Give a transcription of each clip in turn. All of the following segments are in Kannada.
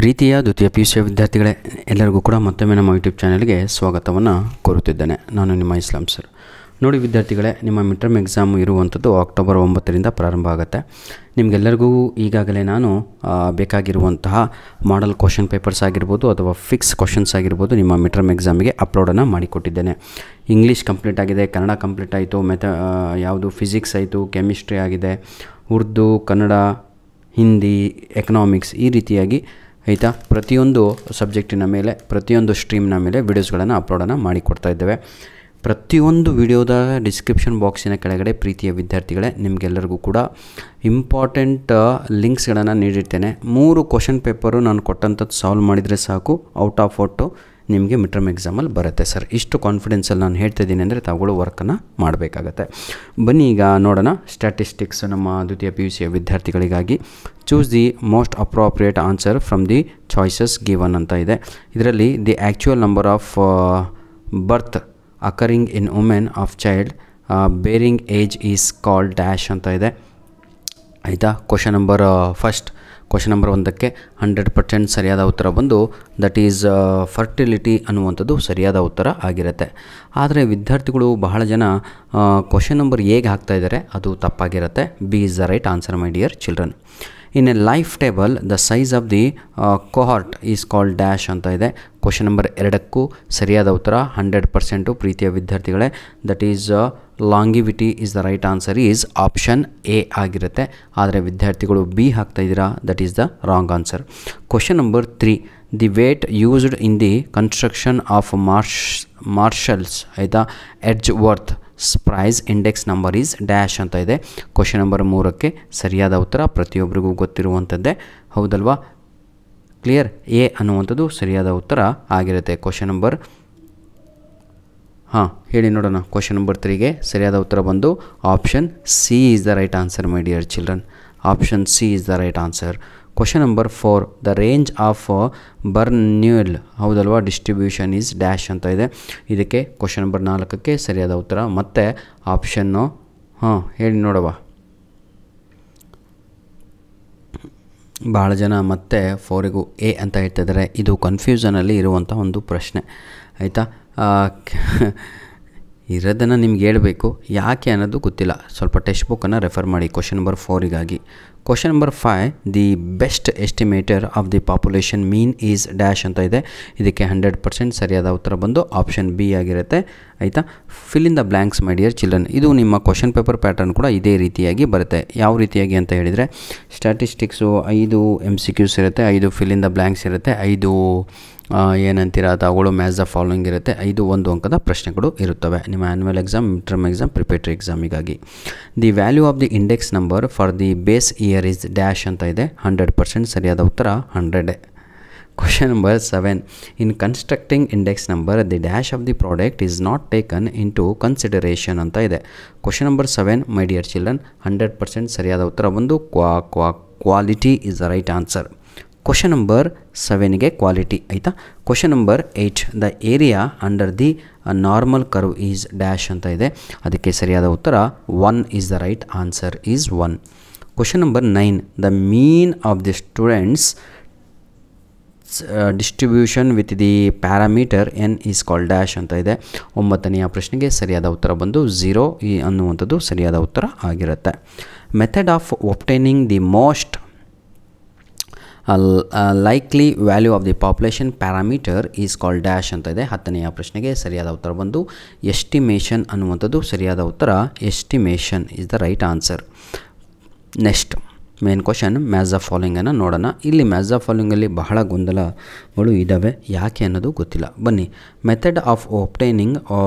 ಪ್ರೀತಿಯ ದ್ವಿತೀಯ PUC ವಿದ್ಯಾರ್ಥಿಗಳೇ, ಎಲ್ಲರಿಗೂ ಕೂಡ ಮತ್ತೊಮ್ಮೆ ನಮ್ಮ ಯೂಟ್ಯೂಬ್ ಚಾನಲ್ಗೆ ಸ್ವಾಗತವನ್ನು ಕೋರುತ್ತಿದ್ದೇನೆ. ನಾನು ನಿಮ್ಮ ಇಸ್ಲಾಂ ಸರ್. ನೋಡಿ ವಿದ್ಯಾರ್ಥಿಗಳೇ, ನಿಮ್ಮ ಮಿಡ್ ಟರ್ಮ್ ಎಕ್ಸಾಮು ಇರುವಂಥದ್ದು ಅಕ್ಟೋಬರ್ 9ರಿಂದ ಪ್ರಾರಂಭ ಆಗುತ್ತೆ. ನಿಮಗೆಲ್ಲರಿಗೂ ಈಗಾಗಲೇ ನಾನು ಬೇಕಾಗಿರುವಂತಹ ಮಾಡೆಲ್ ಕ್ವಶನ್ ಪೇಪರ್ಸ್ ಆಗಿರ್ಬೋದು ಅಥವಾ ಫಿಕ್ಸ್ ಕ್ವಶನ್ಸ್ ಆಗಿರ್ಬೋದು ನಿಮ್ಮ ಮಿಡ್ ಟರ್ಮ್ ಎಕ್ಸಾಮಿಗೆ ಅಪ್ಲೋಡನ್ನು ಮಾಡಿಕೊಟ್ಟಿದ್ದೇನೆ. ಇಂಗ್ಲೀಷ್ ಕಂಪ್ಲೀಟ್ ಆಗಿದೆ, ಕನ್ನಡ ಕಂಪ್ಲೀಟ್ ಆಯಿತು, ಯಾವುದು ಫಿಸಿಕ್ಸ್ ಆಯಿತು, ಕೆಮಿಸ್ಟ್ರಿ ಆಗಿದೆ, ಉರ್ದು, ಕನ್ನಡ, ಹಿಂದಿ, ಎಕನಾಮಿಕ್ಸ್, ಈ ರೀತಿಯಾಗಿ ಆಯಿತಾ ಪ್ರತಿಯೊಂದು ಸಬ್ಜೆಕ್ಟಿನ ಮೇಲೆ ಪ್ರತಿಯೊಂದು ಸ್ಟ್ರೀಮ್ನ ಮೇಲೆ ವಿಡಿಯೋಸ್ಗಳನ್ನು ಅಪ್ಲೋಡನ್ನು ಮಾಡಿಕೊಡ್ತಾ ಇದ್ದೇವೆ. ಪ್ರತಿಯೊಂದು ವಿಡಿಯೋದ ಡಿಸ್ಕ್ರಿಪ್ಷನ್ ಬಾಕ್ಸಿನ ಕೆಳಗಡೆ ಪ್ರೀತಿಯ ವಿದ್ಯಾರ್ಥಿಗಳೇ ನಿಮಗೆಲ್ಲರಿಗೂ ಕೂಡ ಇಂಪಾರ್ಟೆಂಟ್ ಲಿಂಕ್ಸ್ಗಳನ್ನು ನೀಡಿರ್ತೇನೆ. 3 ಕ್ವಶನ್ ಪೇಪರು ನಾನು ಕೊಟ್ಟಂಥದ್ದು ಸಾಲ್ವ್ ಮಾಡಿದರೆ ಸಾಕು, ಔಟ್ ಆಫ್ ಔಟು ನಿಮಗೆ ಮಿಡ್ ಟರ್ಮ್ ಎಕ್ಸಾಮಲ್ಲಿ ಬರುತ್ತೆ ಸರ್. ಇಷ್ಟು ಕಾನ್ಫಿಡೆನ್ಸಲ್ಲಿ ನಾನು ಹೇಳ್ತಾ ಇದ್ದೀನಿ ಅಂದರೆ ತಾವುಗಳು ವರ್ಕನ್ನು ಮಾಡಬೇಕಾಗತ್ತೆ. ಬನ್ನಿ ಈಗ ನೋಡೋಣ ಸ್ಟ್ಯಾಟಿಸ್ಟಿಕ್ಸ್ ನಮ್ಮ ದ್ವಿತೀಯ PUC ವಿದ್ಯಾರ್ಥಿಗಳಿಗಾಗಿ. Choose the most appropriate answer from the choices given ಅಂತ ಇದೆ. ಇದರಲ್ಲಿ the actual number of birth occurring in women of child bearing age is called dash ಅಂತ ಇದೆ. ಆಯಿತಾ, ಕ್ವಶನ್ ನಂಬರ್ ಕ್ವಶನ್ ನಂಬರ್ 1ಕ್ಕೆ 100% ಸರಿಯಾದ ಉತ್ತರ ಬಂದು ದಟ್ ಈಸ್ ಫರ್ಟಿಲಿಟಿ ಅನ್ನುವಂಥದ್ದು ಸರಿಯಾದ ಉತ್ತರ ಆಗಿರುತ್ತೆ. ಆದರೆ ವಿದ್ಯಾರ್ಥಿಗಳು ಬಹಳ ಜನ ಕ್ವಶನ್ ನಂಬರ್ ಹೇಗೆ ಹಾಕ್ತಾಯಿದ್ದಾರೆ ಅದು ತಪ್ಪಾಗಿರುತ್ತೆ. B is the right answer my dear children. In a life table the size of the cohort is called dash ಅಂತ ಇದೆ. ಕ್ವಶನ್ ನಂಬರ್ 2ಕ್ಕೂ ಸರಿಯಾದ ಉತ್ತರ 100% ಪ್ರೀತಿಯ ವಿದ್ಯಾರ್ಥಿಗಳೇ that is longevity is the right answer is option A ಆಗಿರುತ್ತೆ. ಆದರೆ ವಿದ್ಯಾರ್ಥಿಗಳು ಬಿ ಹಾಕ್ತಾಯಿದ್ದೀರಾ, that is the wrong answer. Question number 3 the weight used in the construction of Marshall's ಆಯಿತಾ Edgeworth price index number is dash ಅಂತ ಇದೆ. ಕ್ವಶನ್ ನಂಬರ್ 3ಕ್ಕೆ ಸರಿಯಾದ ಉತ್ತರ ಪ್ರತಿಯೊಬ್ಬರಿಗೂ ಗೊತ್ತಿರುವಂಥದ್ದೇ, ಹೌದಲ್ವಾ? ಕ್ಲಿಯರ್, ಎ ಅನ್ನುವಂಥದ್ದು ಸರಿಯಾದ ಉತ್ತರ ಆಗಿರುತ್ತೆ. ಕ್ವಶನ್ ನಂಬರ್ ಹೇಳಿ ನೋಡೋಣ. ಕ್ವಶನ್ ನಂಬರ್ 3ಗೆ ಸರಿಯಾದ ಉತ್ತರ ಬಂದು option C is the right answer my dear children. Option C is the right answer. Question number 4 the range of Bernoulli ಹೌದಲ್ವಾ ಡಿಸ್ಟ್ರಿಬ್ಯೂಷನ್ ಈಸ್ ಡ್ಯಾಶ್ ಅಂತ ಇದೆ. ಇದಕ್ಕೆ ಕ್ವಶನ್ ನಂಬರ್ 4ಕ್ಕೆ ಸರಿಯಾದ ಉತ್ತರ ಮತ್ತು ಆಪ್ಷನ್ನು ಹೇಳಿ ನೋಡುವ. ಭಾಳ ಜನ ಮತ್ತೆ 4ಗೂ ಎ ಅಂತ ಹೇಳ್ತಿದ್ದಾರೆ. ಇದು ಕನ್ಫ್ಯೂಷನಲ್ಲಿ ಇರುವಂಥ ಒಂದು ಪ್ರಶ್ನೆ ಆಯಿತಾ. ಇರೋದನ್ನು ನಿಮ್ಗೆ ಹೇಳಬೇಕು, ಯಾಕೆ ಅನ್ನೋದು ಗೊತ್ತಿಲ್ಲ. ಸ್ವಲ್ಪ ಟೆಕ್ಸ್ಟ್ ಬುಕ್ಕನ್ನು ರೆಫರ್ ಮಾಡಿ ಕ್ವಶನ್ ನಂಬರ್ 4ಗಾಗಿ. Question number 5 the best estimator of the population mean is dash ಅಂತ ಇದೆ. ಇದಕ್ಕೆ 100% ಸರಿಯಾದ ಉತ್ತರ ಬಂದು ಆಪ್ಷನ್ ಬಿ ಆಗಿರುತ್ತೆ. ಆಯಿತಾ, fill in the blanks my dear children. ಇದು ನಿಮ್ಮ ಕ್ವಶನ್ ಪೇಪರ್ ಪ್ಯಾಟರ್ನ್ ಕೂಡ ಇದೇ ರೀತಿಯಾಗಿ ಬರುತ್ತೆ. ಯಾವ ರೀತಿಯಾಗಿ ಅಂತ ಹೇಳಿದರೆ ಸ್ಟ್ಯಾಟಿಸ್ಟಿಕ್ಸು 5 MCQs ಇರುತ್ತೆ, 5 ಫಿಲ್ ಇನ್ ದ ಬ್ಲ್ಯಾಂಕ್ಸ್ ಇರುತ್ತೆ, 5 ಏನಂತೀರ ಅವುಗಳು ಮ್ಯಾಚ್ ದ ಫಾಲೋಯಿಂಗ್ ಇರುತ್ತೆ, 5 1 ಅಂಕದ ಪ್ರಶ್ನೆಗಳು ಇರುತ್ತವೆ ನಿಮ್ಮ annual exam, mid term exam, preparatory ಎಕ್ಸಾಮಿಗಾಗಿ. The value of the index number for the base year is dash ಅಂತ ಇದೆ. 100% ಸರಿಯಾದ ಉತ್ತರ 100. Question number 7 in constructing index number the dash of the product is not taken into consideration ಅಂತ ಇದೆ. Question number 7 my dear children 100% ಸರಿಯಾದ ಉತ್ತರ ಬಂದು quality is the right answer. Question number 7ಗೆ ಕ್ವಾಲಿಟಿ ಆಯಿತಾ. Question number 8 the area under the normal curve is dash ಅಂತ ಇದೆ. ಅದಕ್ಕೆ ಸರಿಯಾದ ಉತ್ತರ 1 is the right answer is 1. Question number 9 the mean of the students distribution with the parameter N is called dash ಅಂತ ಇದೆ. 9ನೆಯ ಪ್ರಶ್ನೆಗೆ ಸರಿಯಾದ ಉತ್ತರ ಬಂದು 0 ಅನ್ನುವಂಥದ್ದು ಸರಿಯಾದ ಉತ್ತರ ಆಗಿರುತ್ತೆ. Method of obtaining the most likely value of the population parameter is called dash ಅಂತ ಇದೆ. 10ನೆಯ ಪ್ರಶ್ನೆಗೆ ಸರಿಯಾದ ಉತ್ತರ ಬಂದು ಎಸ್ಟಿಮೇಷನ್ ಅನ್ನುವಂಥದ್ದು ಸರಿಯಾದ ಉತ್ತರ. Estimation is the right answer. Next main question match the ಫಾಲೋಯಿಂಗನ್ನು ನೋಡೋಣ. ಇಲ್ಲಿ ಮ್ಯಾಚ್ ದ ಫಾಲೋಯಿಂಗಲ್ಲಿ ಬಹಳ ಗೊಂದಲಗಳು ಇದ್ದಾವೆ, ಯಾಕೆ ಅನ್ನೋದು ಗೊತ್ತಿಲ್ಲ. ಬನ್ನಿ. Method of obtaining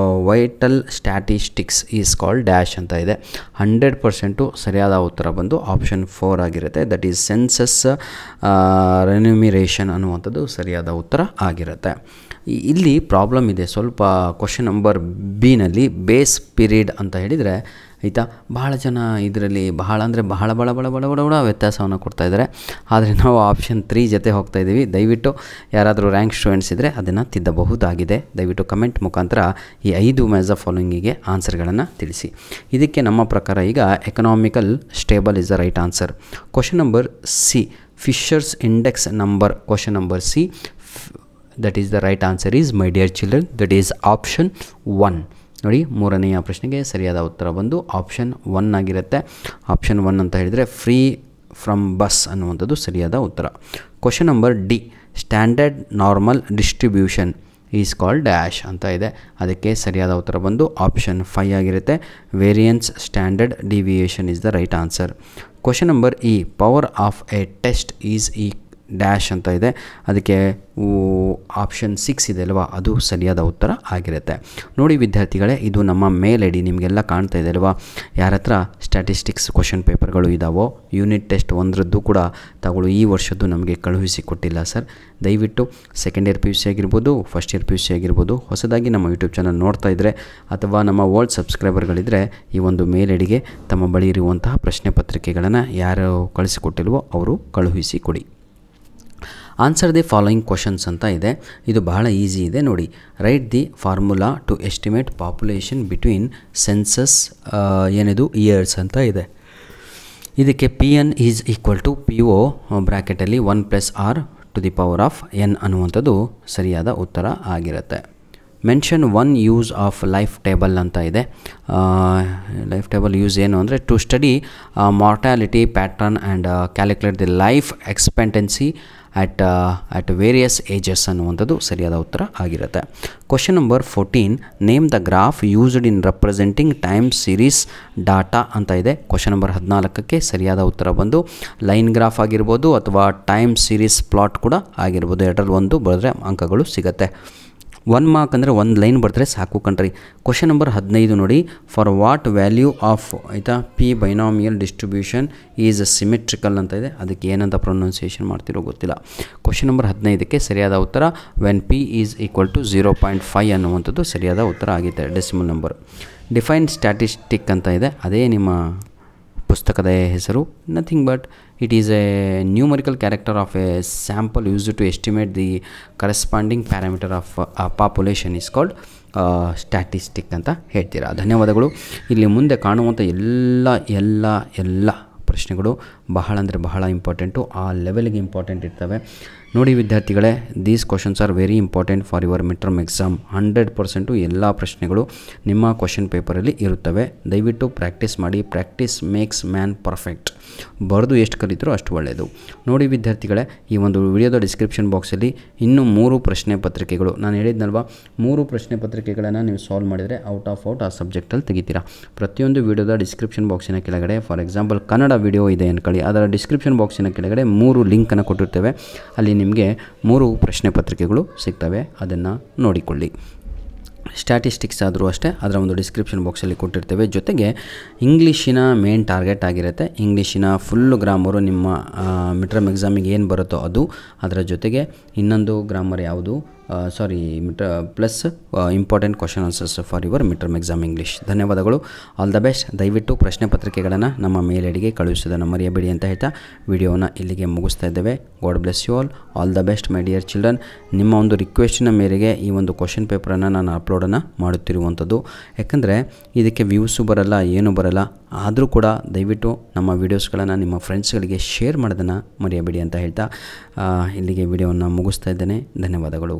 vital statistics is called dash ಅಂತ ಇದೆ. 100% ಸರಿಯಾದ ಉತ್ತರ ಬಂದು ಆಪ್ಷನ್ 4 ಆಗಿರುತ್ತೆ. ದಟ್ ಈಸ್ ಸೆನ್ಸಸ್ ರೆನ್ಯುಮಿರೇಷನ್ ಅನ್ನುವಂಥದ್ದು ಸರಿಯಾದ ಉತ್ತರ ಆಗಿರುತ್ತೆ. ಇಲ್ಲಿ ಪ್ರಾಬ್ಲಮ್ ಇದೆ ಸ್ವಲ್ಪ. ಕ್ವಶನ್ ನಂಬರ್ ಬಿನಲ್ಲಿ ಬೇಸ್ ಪೀರಿಯಡ್ ಅಂತ ಹೇಳಿದರೆ ಆಯಿತಾ, ಬಹಳ ಜನ ಇದರಲ್ಲಿ ಬಹಳ ವ್ಯತ್ಯಾಸವನ್ನು ಕೊಡ್ತಾಯಿದ್ದಾರೆ. ಆದರೆ ನಾವು ಆಪ್ಷನ್ 3 ಜೊತೆ ಹೋಗ್ತಾಯಿದ್ದೀವಿ. ದಯವಿಟ್ಟು ಯಾರಾದರೂ ರ್ಯಾಂಕ್ ಸ್ಟೂಡೆಂಟ್ಸ್ ಇದ್ದರೆ ಅದನ್ನು ತಿದ್ದಬಹುದಾಗಿದೆ. ದಯವಿಟ್ಟು ಕಮೆಂಟ್ ಮುಖಾಂತರ ಈ 5 ಮ್ಯಾಚ್ ದ ಫಾಲೋಯಿಂಗಿಗೆ ಆನ್ಸರ್ಗಳನ್ನು ತಿಳಿಸಿ. ಇದಕ್ಕೆ ನಮ್ಮ ಪ್ರಕಾರ ಈಗ economical stable is the right answer. Question number C Fisher's index number question number C. That is the right answer is my dear children, that is option 1. ನೋಡಿ, ಮೂರನೆಯ ಪ್ರಶ್ನೆಗೆ ಸರಿಯಾದ ಉತ್ತರ ಬಂದು ಆಪ್ಷನ್ 1 ಆಗಿರುತ್ತೆ. ಆಪ್ಷನ್ 1 ಅಂತ ಹೇಳಿದರೆ ಫ್ರೀ ಫ್ರಮ್ ಬಸ್ ಅನ್ನುವಂಥದ್ದು ಸರಿಯಾದ ಉತ್ತರ. Question number D, standard normal distribution is called dash ಅಂತ ಇದೆ. ಅದಕ್ಕೆ ಸರಿಯಾದ ಉತ್ತರ ಬಂದು ಆಪ್ಷನ್ 5 ಆಗಿರುತ್ತೆ. Variance standard deviation is the right answer. Question number E, power of A test is ಈ ಡ್ಯಾಶ್ ಅಂತ ಇದೆ. ಅದಕ್ಕೆ ಆಪ್ಷನ್ 6 ಇದೆ ಅಲ್ವಾ, ಅದು ಸರಿಯಾದ ಉತ್ತರ ಆಗಿರುತ್ತೆ. ನೋಡಿ ವಿದ್ಯಾರ್ಥಿಗಳೇ, ಇದು ನಮ್ಮ ಮೇಲ್ ಐ ಡಿ ನಿಮಗೆಲ್ಲ ಕಾಣ್ತಾ ಇದೆ ಅಲ್ವಾ. ಯಾರ ಹತ್ರ ಸ್ಟ್ಯಾಟಿಸ್ಟಿಕ್ಸ್ ಕ್ವಶನ್ ಪೇಪರ್ಗಳು ಇದ್ದಾವೋ ಯೂನಿಟ್ ಟೆಸ್ಟ್ 1ರದ್ದು ಕೂಡ ತಗೊಳ್ಳು. ಈ ವರ್ಷದ್ದು ನಮಗೆ ಕಳುಹಿಸಿ ಕೊಟ್ಟಿಲ್ಲ ಸರ್. ದಯವಿಟ್ಟು ಸೆಕೆಂಡ್ ಇಯರ್ PUC ಆಗಿರ್ಬೋದು, ಫಸ್ಟ್ ಇಯರ್ PUC ಆಗಿರ್ಬೋದು, ಹೊಸದಾಗಿ ನಮ್ಮ ಯೂಟ್ಯೂಬ್ ಚಾನಲ್ ನೋಡ್ತಾ ಇದ್ದರೆ ಅಥವಾ ನಮ್ಮ ಓಲ್ಡ್ ಸಬ್ಸ್ಕ್ರೈಬರ್ಗಳಿದ್ದರೆ ಈ ಒಂದು ಮೇಲ್ ಐ ಡಿಗೆ ತಮ್ಮ ಬಳಿ ಇರುವಂತಹ ಪ್ರಶ್ನೆ ಪತ್ರಿಕೆಗಳನ್ನು ಯಾರು ಕಳಿಸಿಕೊಟ್ಟಿಲ್ವೋ ಅವರು ಕಳುಹಿಸಿ ಕೊಡಿ. ಆನ್ಸರ್ ದಿ ಫಾಲೋಯಿಂಗ್ ಕ್ವಶನ್ಸ್ ಅಂತ ಇದೆ. ಇದು ಬಹಳ ಈಸಿ ಇದೆ ನೋಡಿ. Write the formula to estimate population between census ಏನಿದು ಇಯರ್ಸ್ ಅಂತ ಇದೆ. ಇದಕ್ಕೆ PN is equal to PO ಬ್ರ್ಯಾಕೆಟಲ್ಲಿ 1 + R⁴ ಅನ್ನುವಂಥದ್ದು ಸರಿಯಾದ ಉತ್ತರ ಆಗಿರುತ್ತೆ. Mention 1 use of life table ಅಂತ ಇದೆ. ಲೈಫ್ ಟೇಬಲ್ ಯೂಸ್ ಏನು ಅಂದರೆ to study mortality pattern and calculate the life expectancy at various ages ಅನ್ನುವಂಥದ್ದು ಸರಿಯಾದ ಉತ್ತರ ಆಗಿರುತ್ತೆ. Question number 14, name the graph used in representing time series data ಅಂತ ಇದೆ. ಕ್ವಶನ್ ನಂಬರ್ 14ಕ್ಕೆ ಸರಿಯಾದ ಉತ್ತರ ಬಂದು ಲೈನ್ ಗ್ರಾಫ್ ಆಗಿರ್ಬೋದು ಅಥವಾ ಟೈಮ್ ಸೀರೀಸ್ ಪ್ಲಾಟ್ ಕೂಡ ಆಗಿರ್ಬೋದು. ಎರಡರಲ್ಲಿ ಒಂದು ಬರೆದ್ರೆ ಅಂಕಗಳು ಸಿಗುತ್ತೆ. 1 ಮಾರ್ಕ್ ಅಂದರೆ 1 ಲೈನ್ ಬರೆದ್ರೆ ಸಾಕು ಕಣ್ರಿ. ಕ್ವಶನ್ ನಂಬರ್ 15 ನೋಡಿ. ಫಾರ್ ವಾಟ್ ವ್ಯಾಲ್ಯೂ ಆಫ್ ಆಯಿತಾ P binomial distribution is symmetrical ಅಂತ ಇದೆ. ಅದಕ್ಕೆ ಏನಂತ ಪ್ರೊನೌನ್ಸಿಯೇಷನ್ ಮಾಡ್ತಿರೋ ಗೊತ್ತಿಲ್ಲ. ಕ್ವಶನ್ ನಂಬರ್ 15ಕ್ಕೆ ಸರಿಯಾದ ಉತ್ತರ when P is equal to 0.5 ಅನ್ನುವಂಥದ್ದು ಸರಿಯಾದ ಉತ್ತರ ಆಗಿದೆ. Decimal number. ಡಿಫೈನ್ ಸ್ಟ್ಯಾಟಿಸ್ಟಿಕ್ ಅಂತ ಇದೆ. ಅದೇ ನಿಮ್ಮ ಪುಸ್ತಕದ ಹೆಸರು. Nothing but it is a numerical character of a sample used to estimate the corresponding parameter of population is called statistic ಅಂತ ಹೇಳ್ತೀರಾ. ಧನ್ಯವಾದಗಳು. ಇಲ್ಲಿ ಮುಂದೆ ಕಾಣುವಂಥ ಎಲ್ಲ ಪ್ರಶ್ನೆಗಳು ಬಹಳ ಅಂದರೆ ಬಹಳ ಇಂಪಾರ್ಟೆಂಟು, ಆ ಲೆವೆಲ್ಗೆ ಇಂಪಾರ್ಟೆಂಟ್ ಇರ್ತವೆ. ನೋಡಿ ವಿದ್ಯಾರ್ಥಿಗಳೇ, these questions are very important for your mid term exam. 100% ಎಲ್ಲ ಪ್ರಶ್ನೆಗಳು ನಿಮ್ಮ ಕ್ವಶನ್ ಪೇಪರಲ್ಲಿ ಇರುತ್ತವೆ. ದಯವಿಟ್ಟು ಪ್ರಾಕ್ಟೀಸ್ ಮಾಡಿ. Practice makes man perfect. ಬರೆದು ಎಷ್ಟು ಕಲಿತರೋ ಅಷ್ಟು ಒಳ್ಳೆಯದು. ನೋಡಿ ವಿದ್ಯಾರ್ಥಿಗಳೇ, ಈ ಒಂದು ವಿಡಿಯೋದ ಡಿಸ್ಕ್ರಿಪ್ಷನ್ ಬಾಕ್ಸಲ್ಲಿ ಇನ್ನೂ 3 ಪ್ರಶ್ನೆ ಪತ್ರಿಕೆಗಳು, ನಾನು ಹೇಳಿದ್ನಲ್ವ 3 ಪ್ರಶ್ನೆ ಪತ್ರಿಕೆಗಳನ್ನು ನೀವು ಸಾಲ್ವ್ ಮಾಡಿದರೆ ಔಟ್ ಆ ಸಬ್ಜೆಕ್ಟಲ್ಲಿ ತೆಗಿತೀರಾ. ಪ್ರತಿಯೊಂದು ವಿಡಿಯೋದ ಡಿಸ್ಕ್ರಿಪ್ಷನ್ ಬಾಕ್ಸಿನ ಕೆಳಗಡೆ, ಫಾರ್ ಎಕ್ಸಾಂಪಲ್ ಕನ್ನಡ ವಿಡಿಯೋ ಇದೆ ಅಂದ್ಕೊಳ್ಳಿ, ಅದರ ಡಿಸ್ಕ್ರಿಪ್ಷನ್ ಬಾಕ್ಸಿನ ಕೆಳಗಡೆ 3 ಲಿಂಕನ್ನು ಕೊಟ್ಟಿರ್ತೇವೆ. ಅಲ್ಲಿ ನಿಮಗೆ 3 ಪ್ರಶ್ನೆ ಪತ್ರಿಕೆಗಳು ಸಿಗ್ತವೆ. ಅದನ್ನು ನೋಡಿಕೊಳ್ಳಿ. ಸ್ಟ್ಯಾಟಿಸ್ಟಿಕ್ಸ್ ಆದರೂ ಅಷ್ಟೇ, ಅದರ ಒಂದು ಡಿಸ್ಕ್ರಿಪ್ಷನ್ ಬಾಕ್ಸಲ್ಲಿ ಕೊಟ್ಟಿರ್ತೇವೆ. ಜೊತೆಗೆ ಇಂಗ್ಲೀಷಿನ ಮೇನ್ ಟಾರ್ಗೆಟ್ ಆಗಿರುತ್ತೆ. ಇಂಗ್ಲೀಷಿನ ಫುಲ್ಲು ಗ್ರಾಮರು ನಿಮ್ಮ ಮಿಡ್ ಟರ್ಮ್ ಎಕ್ಸಾಮಿಗೆ ಏನು ಬರುತ್ತೋ ಅದು, ಅದರ ಜೊತೆಗೆ ಇನ್ನೊಂದು ಗ್ರಾಮರ್ ಯಾವುದು plus important question answers for your mid term exam English. ಧನ್ಯವಾದಗಳು. All the best. ದಯವಿಟ್ಟು ಪ್ರಶ್ನೆ ಪತ್ರಿಕೆಗಳನ್ನು ನಮ್ಮ ಮೇಲ್ ಐಡಿಗೆ ಕಳುಹಿಸೋದನ್ನು ಮರೆಯಬೇಡಿ ಅಂತ ಹೇಳ್ತಾ ವಿಡಿಯೋನ ಇಲ್ಲಿಗೆ ಮುಗಿಸ್ತಾ ಇದ್ದೇವೆ. God bless you all the best my dear children. ನಿಮ್ಮ ಒಂದು ರಿಕ್ವೆಸ್ಟಿನ ಮೇರೆಗೆ ಈ ಒಂದು ಕ್ವಶನ್ ಪೇಪರನ್ನು ನಾನು ಅಪ್ಲೋಡನ್ನು ಮಾಡುತ್ತಿರುವಂಥದ್ದು. ಯಾಕಂದರೆ ಇದಕ್ಕೆ ವ್ಯೂಸು ಬರಲ್ಲ, ಏನೂ ಬರಲ್ಲ. ಆದರೂ ಕೂಡ ದಯವಿಟ್ಟು ನಮ್ಮ ವೀಡಿಯೋಸ್ಗಳನ್ನು ನಿಮ್ಮ ಫ್ರೆಂಡ್ಸ್ಗಳಿಗೆ ಶೇರ್ ಮಾಡೋದನ್ನು ಮರೆಯಬೇಡಿ ಅಂತ ಹೇಳ್ತಾ ಇಲ್ಲಿಗೆ ವಿಡಿಯೋವನ್ನು ಮುಗಿಸ್ತಾ ಇದ್ದೇನೆ. ಧನ್ಯವಾದಗಳು.